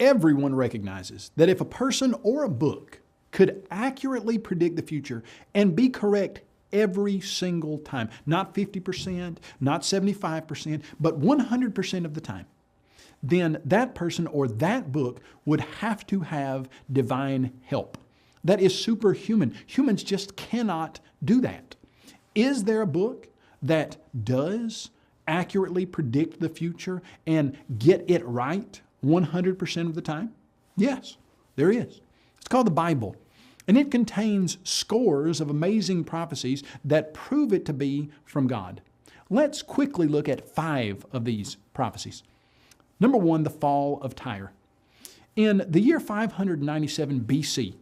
Everyone recognizes that if a person or a book could accurately predict the future and be correct every single time, not 50%, not 75%, but 100% of the time, then that person or that book would have to have divine help. That is superhuman. Humans just cannot do that. Is there a book that does accurately predict the future and get it right 100% of the time? Yes, there is. It's called the Bible, and it contains scores of amazing prophecies that prove it to be from God. Let's quickly look at 5 of these prophecies. Number 1, the fall of Tyre. In the year 597 BC,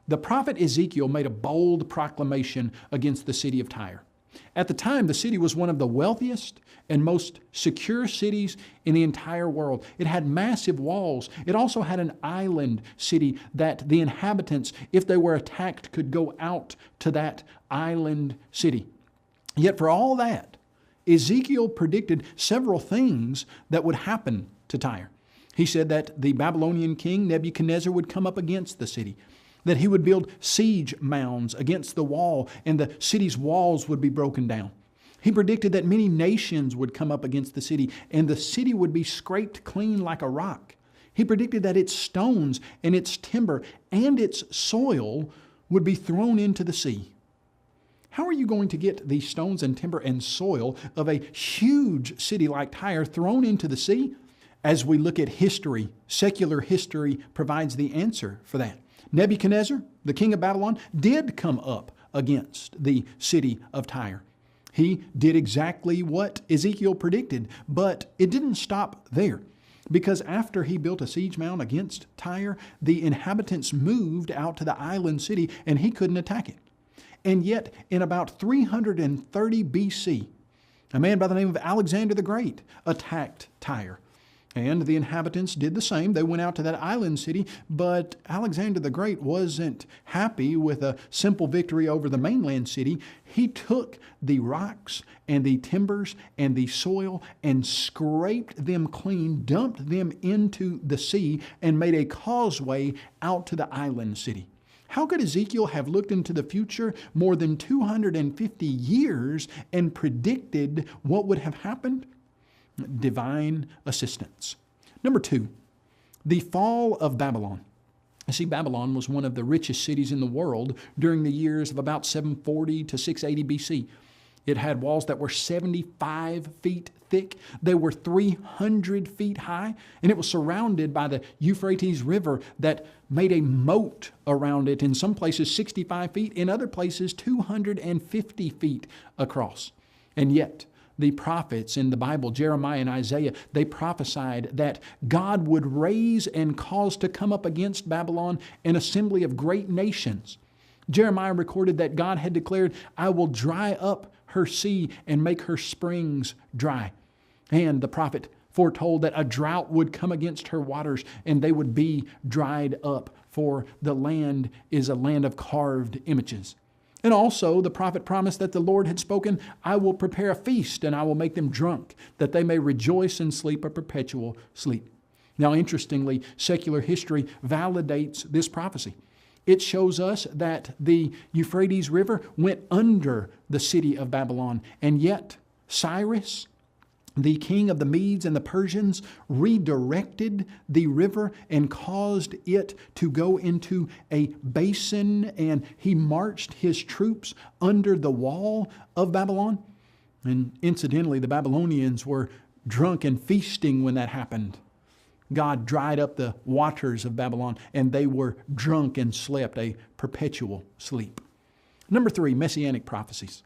the prophet Ezekiel made a bold proclamation against the city of Tyre. At the time, the city was one of the wealthiest and most secure cities in the entire world. It had massive walls. It also had an island city that the inhabitants, if they were attacked, could go out to that island city. Yet for all that, Ezekiel predicted several things that would happen to Tyre. He said that the Babylonian king Nebuchadnezzar would come up against the city, that he would build siege mounds against the wall, and the city's walls would be broken down. He predicted that many nations would come up against the city, and the city would be scraped clean like a rock. He predicted that its stones and its timber and its soil would be thrown into the sea. How are you going to get these stones and timber and soil of a huge city like Tyre thrown into the sea? As we look at history, secular history provides the answer for that. Nebuchadnezzar, the king of Babylon, did come up against the city of Tyre. He did exactly what Ezekiel predicted, but it didn't stop there. Because after he built a siege mound against Tyre, the inhabitants moved out to the island city and he couldn't attack it. And yet, in about 330 BC, a man by the name of Alexander the Great attacked Tyre. And the inhabitants did the same. They went out to that island city, but Alexander the Great wasn't happy with a simple victory over the mainland city. He took the rocks and the timbers and the soil and scraped them clean, dumped them into the sea, and made a causeway out to the island city. How could Ezekiel have looked into the future more than 250 years and predicted what would have happened? Divine assistance. Number 2, the fall of Babylon. You see, Babylon was one of the richest cities in the world during the years of about 740 to 680 BC. It had walls that were 75 feet thick. They were 300 feet high, and it was surrounded by the Euphrates River that made a moat around it, in some places 65 feet, in other places 250 feet across. And yet, the prophets in the Bible, Jeremiah and Isaiah, they prophesied that God would raise and cause to come up against Babylon an assembly of great nations. Jeremiah recorded that God had declared, "I will dry up her sea and make her springs dry." And the prophet foretold that a drought would come against her waters and they would be dried up, for the land is a land of carved images. And also the prophet promised that the Lord had spoken, "I will prepare a feast and I will make them drunk, that they may rejoice and sleep a perpetual sleep." Now, interestingly, secular history validates this prophecy. It shows us that the Euphrates River went under the city of Babylon, and yet Cyrus, the king of the Medes and the Persians, redirected the river and caused it to go into a basin, and he marched his troops under the wall of Babylon. And incidentally, the Babylonians were drunk and feasting when that happened. God dried up the waters of Babylon, and they were drunk and slept a perpetual sleep. Number 3, messianic prophecies.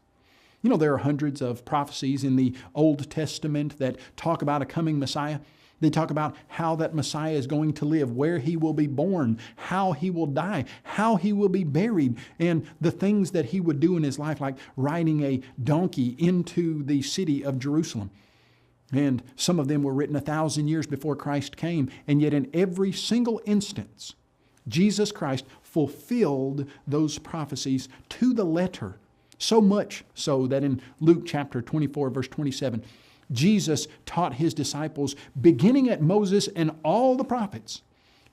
You know, there are hundreds of prophecies in the Old Testament that talk about a coming Messiah. They talk about how that Messiah is going to live, where he will be born, how he will die, how he will be buried, and the things that he would do in his life, like riding a donkey into the city of Jerusalem. And some of them were written 1,000 years before Christ came, and yet in every single instance, Jesus Christ fulfilled those prophecies to the letter. So much so that in Luke chapter 24, verse 27, Jesus taught his disciples, beginning at Moses and all the prophets,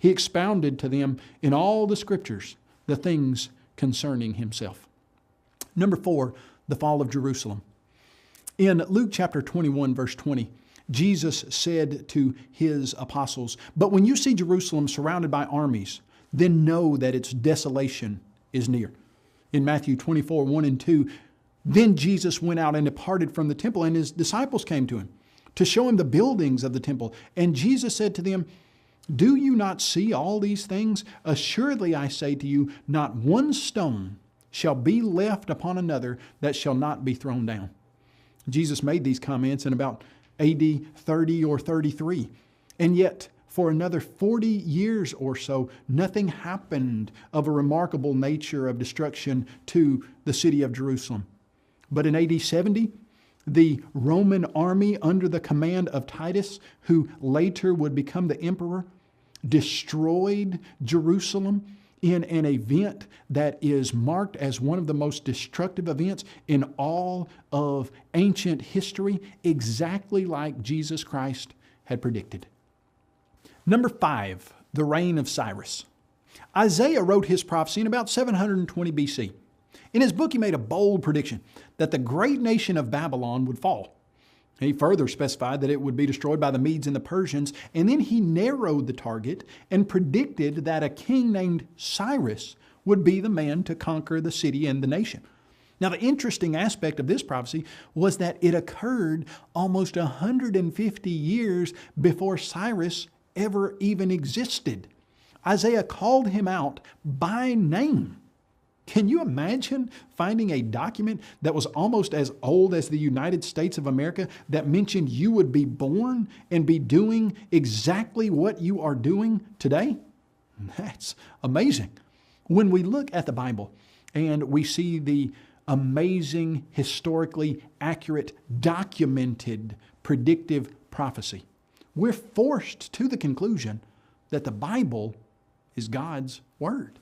He expounded to them in all the scriptures the things concerning himself. Number 4, the fall of Jerusalem. In Luke chapter 21, verse 20, Jesus said to his apostles, "But when you see Jerusalem surrounded by armies, then know that its desolation is near." In Matthew 24, 1 and 2, then Jesus went out and departed from the temple, and his disciples came to him to show him the buildings of the temple. And Jesus said to them, "Do you not see all these things? Assuredly I say to you, not one stone shall be left upon another that shall not be thrown down." Jesus made these comments in about AD 30 or 33. And yet, for another 40 years or so, nothing happened of a remarkable nature of destruction to the city of Jerusalem. But in AD 70, the Roman army under the command of Titus, who later would become the emperor, destroyed Jerusalem in an event that is marked as one of the most destructive events in all of ancient history, exactly like Jesus Christ had predicted. Number 5, the reign of Cyrus. Isaiah wrote his prophecy in about 720 BC. In his book, he made a bold prediction that the great nation of Babylon would fall. He further specified that it would be destroyed by the Medes and the Persians, and then he narrowed the target and predicted that a king named Cyrus would be the man to conquer the city and the nation. Now, the interesting aspect of this prophecy was that it occurred almost 150 years before Cyrus ever even existed. Isaiah called him out by name. Can you imagine finding a document that was almost as old as the United States of America that mentioned you would be born and be doing exactly what you are doing today? That's amazing. When we look at the Bible and we see the amazing, historically accurate, documented, predictive prophecy, we're forced to the conclusion that the Bible is God's Word.